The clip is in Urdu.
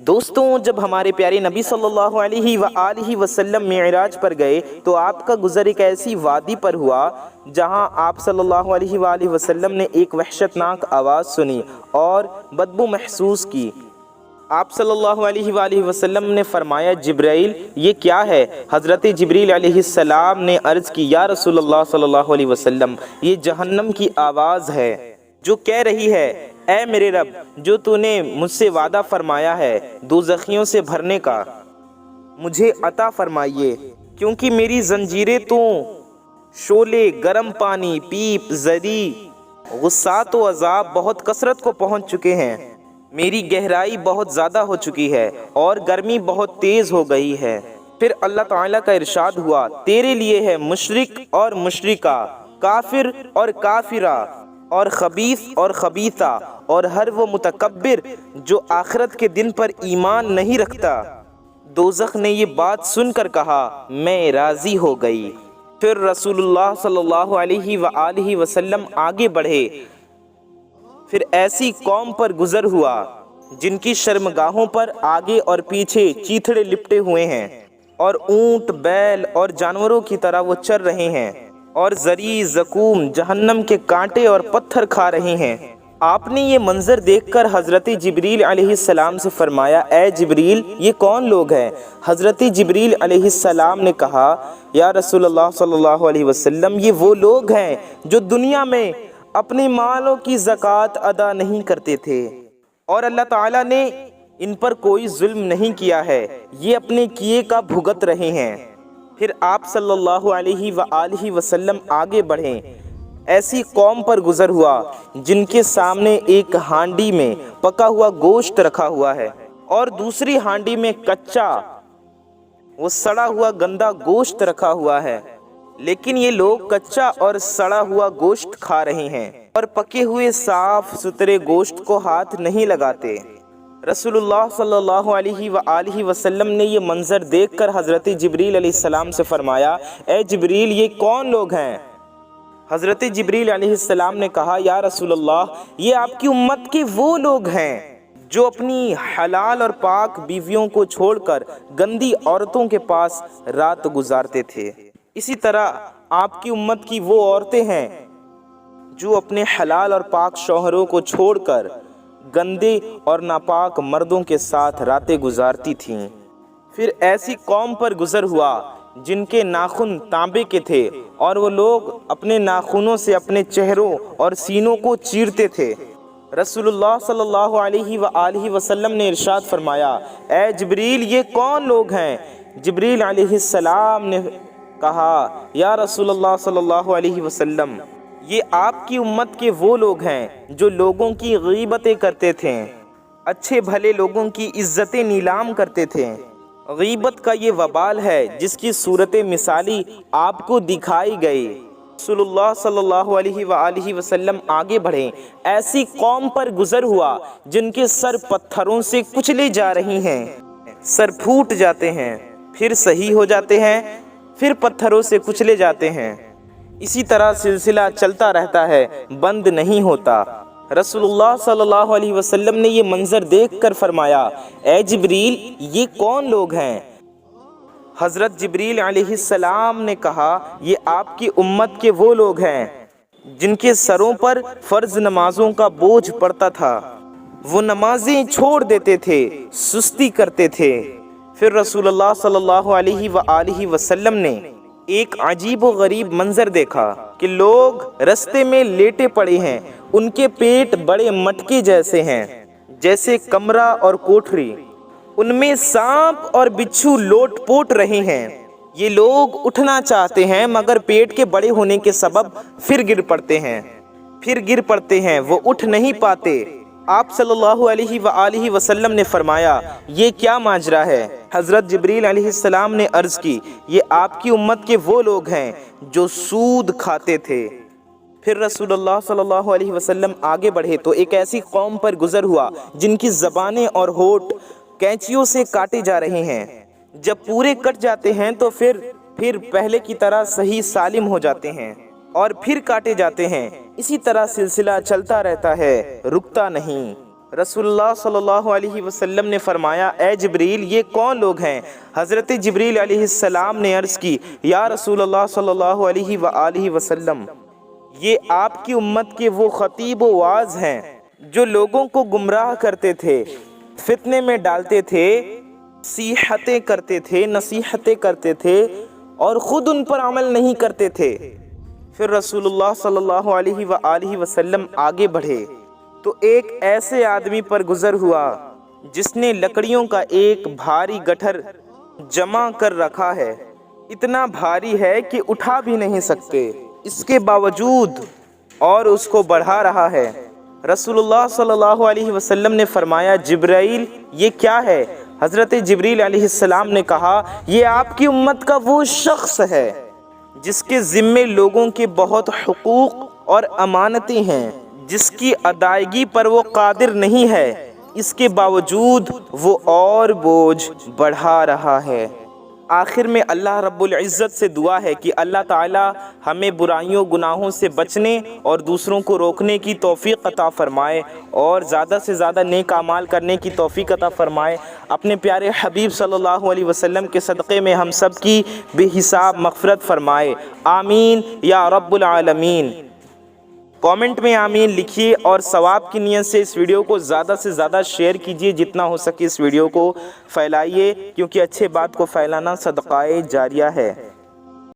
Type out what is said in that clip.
دوستوں، جب ہمارے پیارے نبی صلی اللہ علیہ وآلہ وسلم معراج پر گئے تو آپ کا گزر ایک ایسی وادی پر ہوا جہاں آپ صلی اللہ علیہ وآلہ وسلم نے ایک وحشتناک آواز سنی اور بدبو محسوس کی۔ آپ صلی اللہ علیہ وآلہ وسلم نے فرمایا، جبرائیل یہ کیا ہے؟ حضرت جبریل علیہ السلام نے عرض کی، یا رسول اللہ صلی اللہ علیہ وسلم، یہ جہنم کی آواز ہے جو کہہ رہی ہے، اے میرے رب، جو تو نے مجھ سے وعدہ فرمایا ہے دوزخیوں سے بھرنے کا، مجھے عطا فرمائیے، کیونکہ میری زنجیریں تو شعلے، گرم پانی، پیپ، زری، غصات و عذاب بہت کثرت کو پہنچ چکے ہیں، میری گہرائی بہت زیادہ ہو چکی ہے اور گرمی بہت تیز ہو گئی ہے۔ پھر اللہ تعالیٰ کا ارشاد ہوا، تیرے لیے ہے مشرک اور مشرکہ، کافر اور کافرہ، اور خبیث اور خبیثہ، اور ہر وہ متکبر جو آخرت کے دن پر ایمان نہیں رکھتا۔ دوزخ نے یہ بات سن کر کہا، میں راضی ہو گئی۔ پھر رسول اللہ صلی اللہ علیہ وآلہ وسلم آگے بڑھے۔ پھر ایسی قوم پر گزر ہوا جن کی شرمگاہوں پر آگے اور پیچھے چیتھڑے لپٹے ہوئے ہیں، اور اونٹ، بیل اور جانوروں کی طرح وہ چر رہے ہیں، اور زری، زقوم، جہنم کے کانٹے اور پتھر کھا رہے ہیں۔ آپ نے یہ منظر دیکھ کر حضرت جبریل علیہ السلام سے فرمایا، اے جبریل یہ کون لوگ ہیں؟ حضرت جبریل علیہ السلام نے کہا، یا رسول اللہ صلی اللہ علیہ وسلم، یہ وہ لوگ ہیں جو دنیا میں اپنے مالوں کی زکوٰۃ ادا نہیں کرتے تھے اور اللہ تعالیٰ نے ان پر کوئی ظلم نہیں کیا ہے، یہ اپنے کیے کا بھگت رہے ہیں۔ پھر آپ صلی اللہ علیہ وآلہ وسلم آگے بڑھیں۔ ایسی قوم پر گزر ہوا جن کے سامنے ایک ہانڈی میں پکا ہوا گوشت رکھا ہوا ہے اور دوسری ہانڈی میں کچا وہ سڑا ہوا گندا گوشت رکھا ہوا ہے، لیکن یہ لوگ کچا اور سڑا ہوا گوشت کھا رہے ہیں اور پکے ہوئے صاف ستھرے گوشت کو ہاتھ نہیں لگاتے۔ رسول اللہ صلی اللہ علیہ وآلہ وسلم نے یہ منظر دیکھ کر حضرت جبریل علیہ السلام سے فرمایا، اے جبریل یہ کون لوگ ہیں؟ حضرت جبریل علیہ السلام نے کہا، یا رسول اللہ یہ آپ کی امت کے وہ لوگ ہیں جو اپنی حلال اور پاک بیویوں کو چھوڑ کر گندی عورتوں کے پاس رات گزارتے تھے۔ اسی طرح آپ کی امت کی وہ عورتیں ہیں جو اپنے حلال اور پاک شوہروں کو چھوڑ کر گندے اور ناپاک مردوں کے ساتھ راتیں گزارتی تھیں۔ پھر ایسی قوم پر گزر ہوا جن کے ناخن تانبے کے تھے اور وہ لوگ اپنے ناخنوں سے اپنے چہروں اور سینوں کو چیرتے تھے۔ رسول اللہ صلی اللہ علیہ وآلہ وسلم نے ارشاد فرمایا، اے جبریل یہ کون لوگ ہیں؟ جبریل علیہ السلام نے کہا، یا رسول اللہ صلی اللہ علیہ وسلم یہ آپ کی امت کے وہ لوگ ہیں جو لوگوں کی غیبتیں کرتے تھے، اچھے بھلے لوگوں کی عزتیں نیلام کرتے تھے۔ غیبت کا یہ وبال ہے جس کی صورت مثالی آپ کو دکھائی گئی۔ رسول اللہ صلی اللہ علیہ وآلہ وسلم آگے بڑھیں۔ ایسی قوم پر گزر ہوا جن کے سر پتھروں سے کچلے جا رہی ہیں، سر پھوٹ جاتے ہیں، پھر صحیح ہو جاتے ہیں، پھر پتھروں سے کچلے جاتے ہیں، اسی طرح سلسلہ چلتا رہتا ہے، بند نہیں ہوتا۔ رسول اللہ صلی اللہ علیہ وسلم نے یہ منظر دیکھ کر فرمایا، اے جبریل یہ کون لوگ ہیں؟ حضرت جبریل علیہ السلام نے کہا، یہ آپ کی امت کے وہ لوگ ہیں جن کے سروں پر فرض نمازوں کا بوجھ پڑتا تھا، وہ نمازیں چھوڑ دیتے تھے، سستی کرتے تھے۔ پھر رسول اللہ صلی اللہ علیہ وآلہ وسلم نے ایک عجیب و غریب منظر دیکھا کہ لوگ رستے میں لیٹے پڑے ہیں، ان کے پیٹ بڑے مٹکے جیسے ہیں، جیسے کمرہ اور کوٹھری، ان میں سانپ اور بچھو لوٹ پوٹ رہے ہیں۔ یہ لوگ اٹھنا چاہتے ہیں مگر پیٹ کے بڑے ہونے کے سبب پھر گر پڑتے ہیں، وہ اٹھ نہیں پاتے۔ آپ صلی اللہ علیہ وآلہ وسلم نے فرمایا، یہ کیا ماجرا ہے؟ حضرت جبریل علیہ السلام نے عرض کی، یہ آپ کی امت کے وہ لوگ ہیں جو سود کھاتے تھے۔ پھر رسول اللہ صلی اللہ علیہ وسلم آگے بڑھے تو ایک ایسی قوم پر گزر ہوا جن کی زبانیں اور ہونٹ کینچیوں سے کاٹے جا رہے ہیں، جب پورے کٹ جاتے ہیں تو پھر پہلے کی طرح صحیح سالم ہو جاتے ہیں اور پھر کاٹے جاتے ہیں، اسی طرح سلسلہ چلتا رہتا ہے، رکتا نہیں۔ رسول اللہ صلی اللہ علیہ وسلم نے فرمایا اے جبریل یہ کون لوگ ہیں؟ حضرت جبریل علیہ السلام نے عرض کی یا رسول اللہ صلی اللہ علیہ وآلہ وسلم یہ آپ کی امت کے وہ خطیب و واعظ ہیں جو لوگوں کو گمراہ کرتے تھے، فتنے میں ڈالتے تھے، نصیحتیں کرتے تھے اور خود ان پر عمل نہیں کرتے تھے۔ پھر رسول اللہ صلی اللہ علیہ وآلہ وسلم آگے بڑھے تو ایک ایسے آدمی پر گزر ہوا جس نے لکڑیوں کا ایک بھاری گٹھر جمع کر رکھا ہے، اتنا بھاری ہے کہ اٹھا بھی نہیں سکتے، اس کے باوجود اور اس کو بڑھا رہا ہے۔ رسول اللہ صلی اللہ علیہ وسلم نے فرمایا جبرائیل یہ کیا ہے؟ حضرت جبریل علیہ السلام نے کہا یہ آپ کی امت کا وہ شخص ہے جس کے ذمے لوگوں کے بہت حقوق اور امانتیں ہیں، جس کی ادائیگی پر وہ قادر نہیں ہے، اس کے باوجود وہ اور بوجھ بڑھا رہا ہے۔ آخر میں اللہ رب العزت سے دعا ہے کہ اللہ تعالی ہمیں برائیوں گناہوں سے بچنے اور دوسروں کو روکنے کی توفیق عطا فرمائے اور زیادہ سے زیادہ نیک اعمال کرنے کی توفیق عطا فرمائے۔ اپنے پیارے حبیب صلی اللہ علیہ وسلم کے صدقے میں ہم سب کی بے حساب مغفرت فرمائے، آمین یا رب العالمین۔ کامنٹ میں آمین لکھیے اور ثواب کی نیت سے اس ویڈیو کو زیادہ سے زیادہ شیئر کیجیے، جتنا ہو سکے اس ویڈیو کو پھیلائیے، کیونکہ اچھے بات کو پھیلانا صدقہ جاریہ ہے۔